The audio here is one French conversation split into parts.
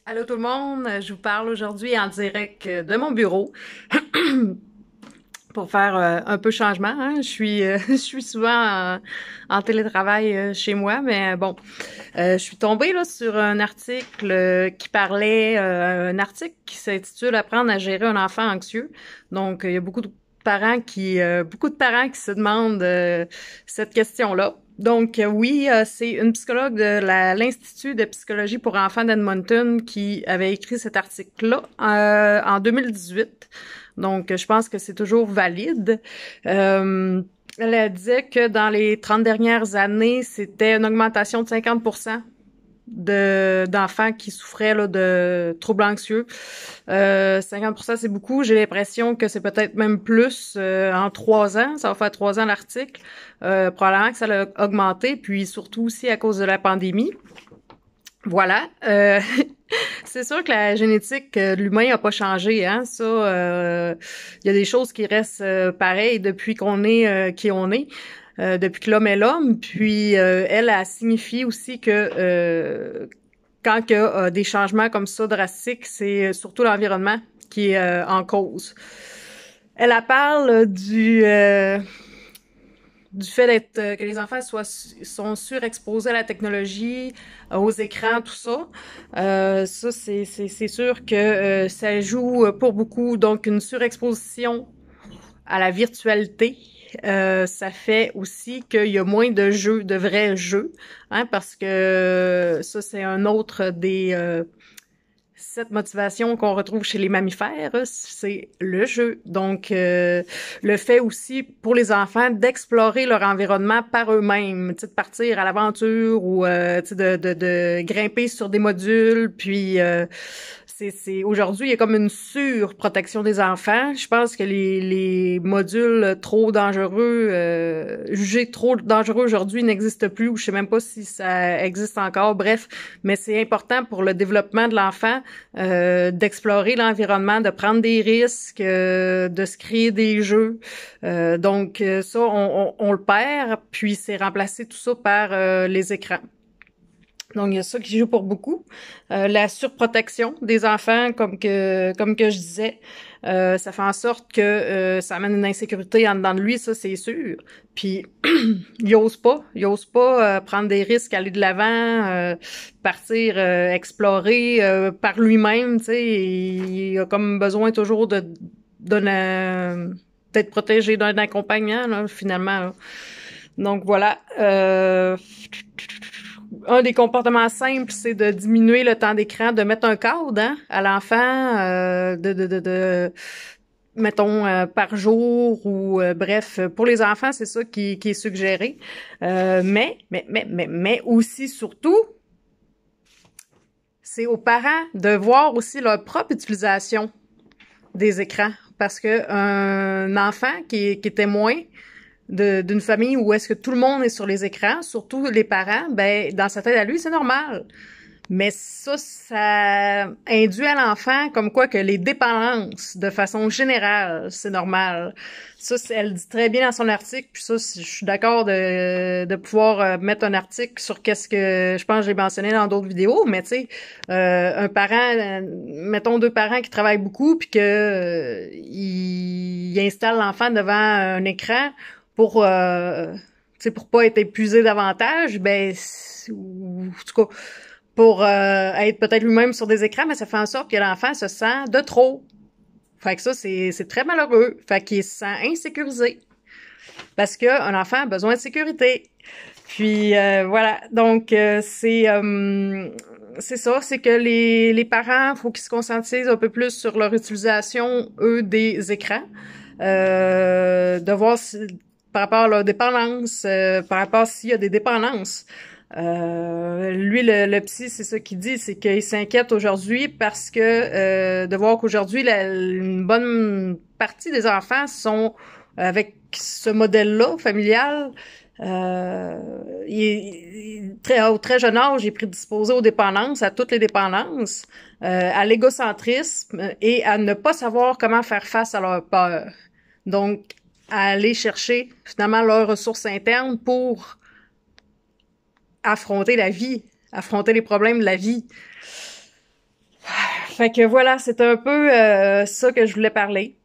Allô tout le monde, je vous parle aujourd'hui en direct de mon bureau pour faire un peu changement. Hein. Je suis souvent en télétravail chez moi, mais bon, je suis tombée là sur un article qui parlait, un article qui s'intitule Apprendre à gérer un enfant anxieux. Donc, il y a beaucoup de parents qui se demandent cette question-là. Donc, oui, c'est une psychologue de l'Institut de psychologie pour enfants d'Edmonton qui avait écrit cet article-là en 2018. Donc, je pense que c'est toujours valide. Elle disait que dans les 30 dernières années, c'était une augmentation de 50% d'enfants qui souffraient là, de troubles anxieux. 50%, c'est beaucoup. J'ai l'impression que c'est peut-être même plus en 3 ans. Ça va faire 3 ans l'article. Probablement que ça a augmenté, puis surtout aussi à cause de la pandémie. Voilà. C'est sûr que la génétique de l'humain n'a pas changé, hein. Ça, il y a des choses qui restent pareilles depuis qu'on est qui on est, depuis que l'homme est l'homme. Puis elle a signifié aussi que quand il y a des changements comme ça drastiques, c'est surtout l'environnement qui est en cause. Elle parle du fait d'être que les enfants sont surexposés à la technologie, aux écrans, tout ça. Ça c'est sûr que ça joue pour beaucoup. Donc une surexposition à la virtualité. Ça fait aussi qu'il y a moins de jeux, de vrais jeux, hein, parce que ça c'est un autre des cette motivation qu'on retrouve chez les mammifères, c'est le jeu. Donc, le fait aussi pour les enfants d'explorer leur environnement par eux-mêmes, de partir à l'aventure ou de grimper sur des modules, puis aujourd'hui, il y a comme une surprotection des enfants. Je pense que les modules trop dangereux, jugés trop dangereux aujourd'hui n'existent plus, ou je sais même pas si ça existe encore. Bref, mais c'est important pour le développement de l'enfant d'explorer l'environnement, de prendre des risques, de se créer des jeux. Donc ça, on le perd, puis c'est remplacé tout ça par les écrans. Donc, il y a ça qui joue pour beaucoup. La surprotection des enfants, comme que je disais, ça fait en sorte que ça amène une insécurité en dedans de lui, ça, c'est sûr. Puis, il ose pas prendre des risques, aller de l'avant, partir, explorer par lui-même, tu sais. Il a comme besoin toujours d'être protégé d'un accompagnant, là, finalement, là. Donc, voilà. Un des comportements simples, c'est de diminuer le temps d'écran, de mettre un cadre hein, à l'enfant, mettons par jour ou bref, pour les enfants, c'est ça qui est suggéré. Mais aussi surtout, c'est aux parents de voir aussi leur propre utilisation des écrans, parce que un enfant qui est témoin d'une famille où est-ce que tout le monde est sur les écrans, surtout les parents, ben dans sa tête à lui, c'est normal. Mais ça induit à l'enfant comme quoi que les dépendances, de façon générale, c'est normal. Ça, elle dit très bien dans son article, puis ça, je suis d'accord de pouvoir mettre un article sur qu'est-ce que, je pense que j'ai mentionné dans d'autres vidéos, mais tu sais, un parent, mettons deux parents qui travaillent beaucoup, puis que ils installent l'enfant devant un écran pour pour pas être épuisé davantage, ben ou, en tout cas pour être peut-être lui-même sur des écrans, mais ça fait en sorte que l'enfant se sent de trop. Fait que ça, c'est très malheureux. Fait qu'il se sent insécurisé. Parce qu'un enfant a besoin de sécurité. Puis voilà. Donc c'est ça, c'est que les parents, faut qu'ils se conscientisent un peu plus sur leur utilisation, eux, des écrans. De voir par rapport à leur dépendance, par rapport s'il y a des dépendances. Lui, le psy, c'est ça qu'il dit, c'est qu'il s'inquiète aujourd'hui parce que de voir qu'aujourd'hui, une bonne partie des enfants sont avec ce modèle-là familial. Au très jeune âge, il est prédisposé aux dépendances, à toutes les dépendances, à l'égocentrisme et à ne pas savoir comment faire face à leur peur. Donc, à aller chercher finalement leurs ressources internes pour affronter la vie, affronter les problèmes de la vie. Fait que voilà, c'est un peu ça que je voulais parler.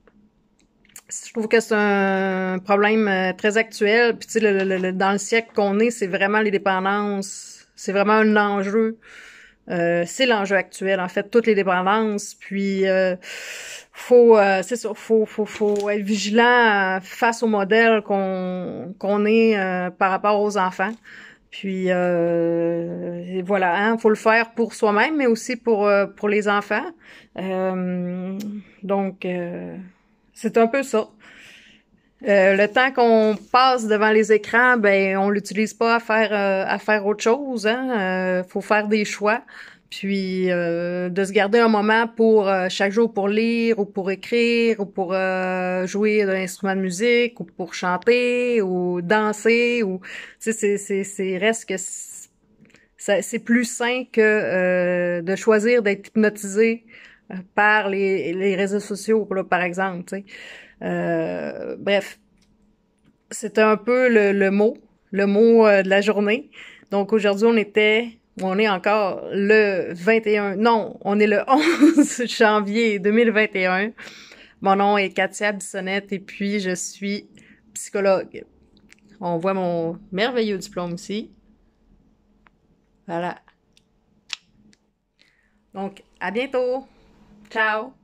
Je trouve que c'est un problème très actuel. Puis tu sais, dans le siècle qu'on est, c'est vraiment les dépendances. C'est vraiment un enjeu. C'est l'enjeu actuel, en fait, toutes les dépendances. Puis c'est ça, faut être vigilant face au modèle qu'on est par rapport aux enfants. Puis et voilà, hein, faut le faire pour soi-même, mais aussi pour les enfants. Euh, donc c'est un peu ça. Le temps qu'on passe devant les écrans, ben on l'utilise pas à faire autre chose. Hein? Faut faire des choix, puis de se garder un moment pour chaque jour pour lire ou pour écrire ou pour jouer d'un instrument de musique ou pour chanter ou danser ou tu sais c'est reste que c'est plus sain que de choisir d'être hypnotisé par les réseaux sociaux là, par exemple. Tu sais. Bref, c'était un peu le mot de la journée. Donc aujourd'hui, on est encore le 21, non, on est le 11 janvier 2021. Mon nom est Katia Bissonnette et puis je suis psychologue. On voit mon merveilleux diplôme ici. Voilà. Donc, à bientôt. Ciao.